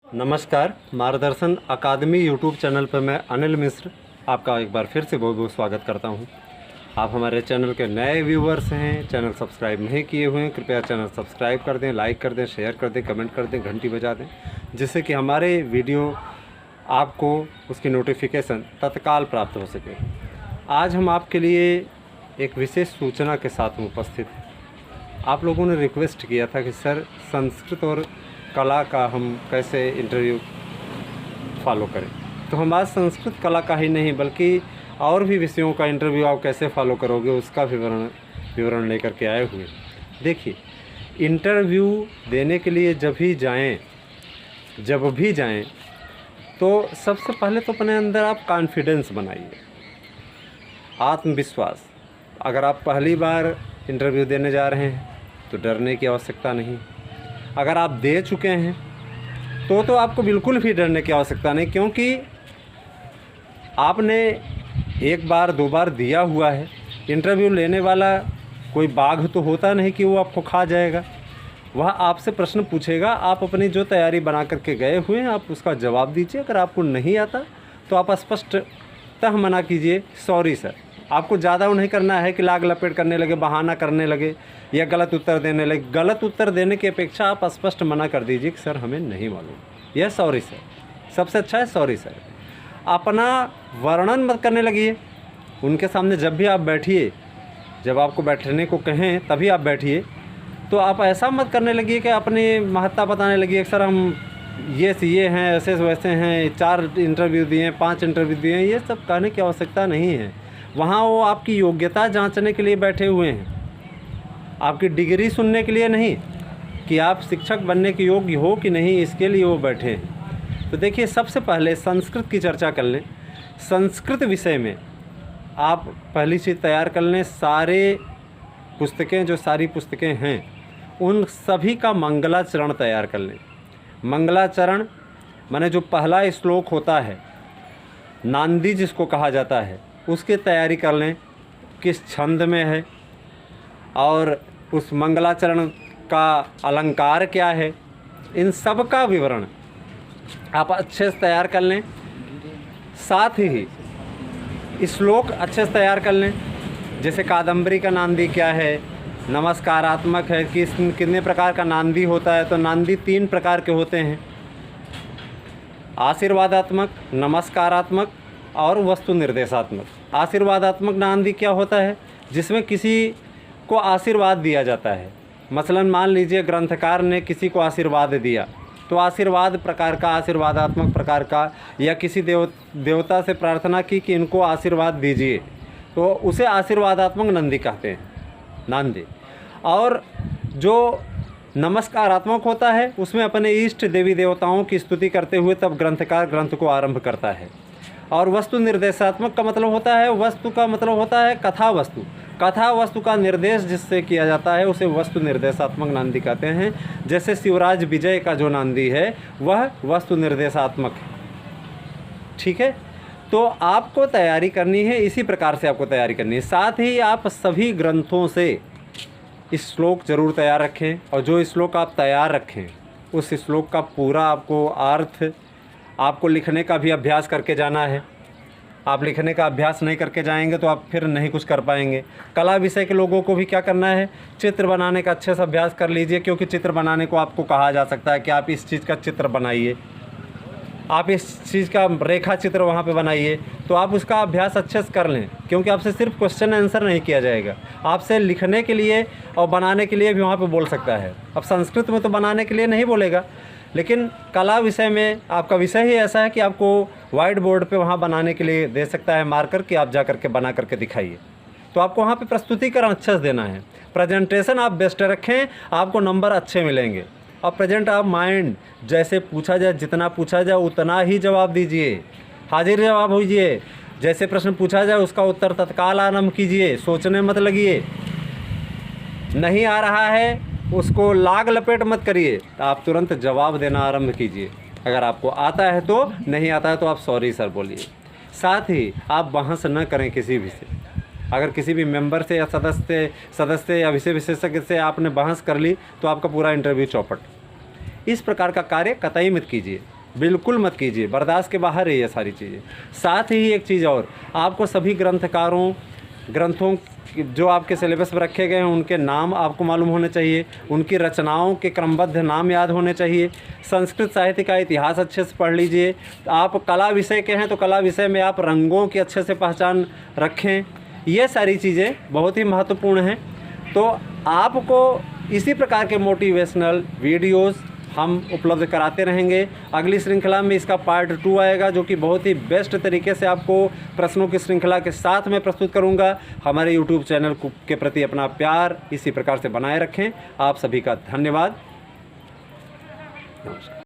नमस्कार, मार्गदर्शन अकादमी YouTube channel पर मैं अनिल मिश्र आपका एक बार फिर से बहुत बहुत स्वागत करता हूं। आप हमारे चैनल के नए व्यूवर्स हैं, चैनल सब्सक्राइब नहीं किए हुए हैं, कृपया चैनल सब्सक्राइब कर दें, लाइक कर दें, शेयर कर दें, कमेंट कर दें, घंटी बजा दें, जिससे कि हमारे वीडियो आपको उसकी नोटिफिकेशन तत्काल प्राप्त हो सके। आज हम आपके लिए एक विशेष सूचना के साथ उपस्थित हैं। आप लोगों ने रिक्वेस्ट किया था कि सर संस्कृत और कला का हम कैसे इंटरव्यू फॉलो करें, तो हम आज संस्कृत कला का ही नहीं बल्कि और भी विषयों का इंटरव्यू आप कैसे फॉलो करोगे उसका विवरण लेकर के आए हुए। देखिए, इंटरव्यू देने के लिए जब भी जाएं तो सबसे पहले तो अपने अंदर आप कॉन्फिडेंस बनाइए, आत्मविश्वास। अगर आप पहली बार इंटरव्यू देने जा रहे हैं तो डरने की आवश्यकता नहीं। अगर आप दे चुके हैं तो आपको बिल्कुल भी डरने की आवश्यकता नहीं, क्योंकि आपने एक बार दो बार दिया हुआ है। इंटरव्यू लेने वाला कोई बाघ तो होता नहीं कि वो आपको खा जाएगा। वह आपसे प्रश्न पूछेगा, आप अपनी जो तैयारी बना करके गए हुए हैं आप उसका जवाब दीजिए। अगर आपको नहीं आता तो आप स्पष्टतः मना कीजिए, सॉरी सर। आपको ज़्यादा नहीं करना है कि लाग लपेट करने लगे, बहाना करने लगे या गलत उत्तर देने लगे। गलत उत्तर देने की अपेक्षा आप स्पष्ट मना कर दीजिए कि सर हमें नहीं मालूम, यह सॉरी सर। सबसे अच्छा है सॉरी सर। अपना वर्णन मत करने लगिए उनके सामने। जब भी आप बैठिए, जब आपको बैठने को कहें तभी आप बैठिए, तो आप ऐसा मत करने लगिए कि अपनी महत्ता बताने लगिए कि सर हम ये हैं, ऐसे वैसे हैं, 4 इंटरव्यू दिए, 5 इंटरव्यू दिए। ये सब कहने की आवश्यकता नहीं है। वहाँ वो आपकी योग्यता जांचने के लिए बैठे हुए हैं, आपकी डिग्री सुनने के लिए नहीं कि आप शिक्षक बनने के योग्य हो कि नहीं, इसके लिए वो बैठे हैं। तो देखिए, सबसे पहले संस्कृत की चर्चा कर लें। संस्कृत विषय में आप पहली चीज़ तैयार कर लें, सारी पुस्तकें हैं उन सभी का मंगलाचरण तैयार कर लें। मंगलाचरण माने जो पहला श्लोक होता है, नांदी जिसको कहा जाता है, उसकी तैयारी कर लें, किस छंद में है और उस मंगलाचरण का अलंकार क्या है, इन सब का विवरण आप अच्छे से तैयार कर लें। साथ ही श्लोक अच्छे से तैयार कर लें, जैसे कादंबरी का नांदी क्या है, नमस्कारात्मक है, कितने प्रकार का नांदी होता है। तो नांदी 3 प्रकार के होते हैं, आशीर्वादात्मक, नमस्कारात्मक और वस्तु निर्देशात्मक। आशीर्वादात्मक नांदी क्या होता है? जिसमें किसी को आशीर्वाद दिया जाता है। मसलन मान लीजिए ग्रंथकार ने किसी को आशीर्वाद दिया, तो आशीर्वाद प्रकार का, आशीर्वादात्मक प्रकार का, या किसी देवता से प्रार्थना की कि इनको आशीर्वाद दीजिए, तो उसे आशीर्वादात्मक नांदी कहते हैं, नांदी। और जो नमस्कारात्मक होता है उसमें अपने इष्ट देवी देवताओं की स्तुति करते हुए तब ग्रंथकार ग्रंथ को आरंभ करता है। और वस्तु निर्देशात्मक का मतलब होता है, वस्तु का मतलब होता है कथा वस्तु। कथा वस्तु का निर्देश जिससे किया जाता है उसे वस्तु निर्देशात्मक नांदी कहते हैं। जैसे शिवराज विजय का जो नांदी है वह वस्तु निर्देशात्मक है। ठीक है, तो आपको तैयारी करनी है, इसी प्रकार से आपको तैयारी करनी है। साथ ही आप सभी ग्रंथों से इस श्लोक जरूर तैयार रखें, और जो श्लोक आप तैयार रखें उस श्लोक का पूरा आपको अर्थ, आपको लिखने का भी अभ्यास करके जाना है। आप लिखने का अभ्यास नहीं करके जाएंगे तो आप फिर नहीं कुछ कर पाएंगे। कला विषय के लोगों को भी क्या करना है, चित्र बनाने का अच्छे से अभ्यास कर लीजिए, क्योंकि चित्र बनाने को आपको कहा जा सकता है कि आप इस चीज़ का चित्र बनाइए, आप इस चीज़ का रेखा चित्र वहाँ पे बनाइए। तो आप उसका अभ्यास अच्छे से कर लें, क्योंकि आपसे सिर्फ क्वेश्चन आंसर नहीं किया जाएगा, आपसे लिखने के लिए और बनाने के लिए भी वहाँ पे बोल सकता है। अब संस्कृत में तो बनाने के लिए नहीं बोलेगा, लेकिन कला विषय में आपका विषय ही ऐसा है कि आपको वाइट बोर्ड पे वहाँ बनाने के लिए दे सकता है मार्कर कि आप जा करके बना करके दिखाइए। तो आपको वहाँ पे प्रस्तुतिकरण अच्छे से देना है, प्रेजेंटेशन आप बेस्ट रखें, आपको नंबर अच्छे मिलेंगे। और प्रेजेंट आप माइंड, जैसे पूछा जाए, जितना पूछा जाए उतना ही जवाब दीजिए, हाजिर जवाब होइए। जैसे प्रश्न पूछा जाए उसका उत्तर तत्काल आरंभ कीजिए, सोचने मत लगिए। नहीं आ रहा है उसको लाग लपेट मत करिए, आप तुरंत जवाब देना आरंभ कीजिए। अगर आपको आता है तो, नहीं आता है तो आप सॉरी सर बोलिए। साथ ही आप बहस न करें किसी भी से। अगर किसी भी मेंबर से या सदस्य या विषय विशेषज्ञ से आपने बहस कर ली तो आपका पूरा इंटरव्यू चौपट। इस प्रकार का कार्य कतई मत कीजिए। बिल्कुल मत कीजिए, बर्दाश्त के बाहर है ये सारी चीज़ें। साथ ही एक चीज़ और, आपको सभी ग्रंथकारों ग्रंथों जो आपके सिलेबस में रखे गए हैं उनके नाम आपको मालूम होने चाहिए, उनकी रचनाओं के क्रमबद्ध नाम याद होने चाहिए। संस्कृत साहित्य का इतिहास अच्छे से पढ़ लीजिए। आप कला विषय के हैं तो कला विषय में आप रंगों की अच्छे से पहचान रखें। ये सारी चीज़ें बहुत ही महत्वपूर्ण हैं। तो आपको इसी प्रकार के मोटिवेशनल वीडियोस हम उपलब्ध कराते रहेंगे। अगली श्रृंखला में इसका पार्ट 2 आएगा, जो कि बहुत ही बेस्ट तरीके से आपको प्रश्नों की श्रृंखला के साथ मैं प्रस्तुत करूंगा। हमारे YouTube चैनल के प्रति अपना प्यार इसी प्रकार से बनाए रखें। आप सभी का धन्यवाद। नमस्कार।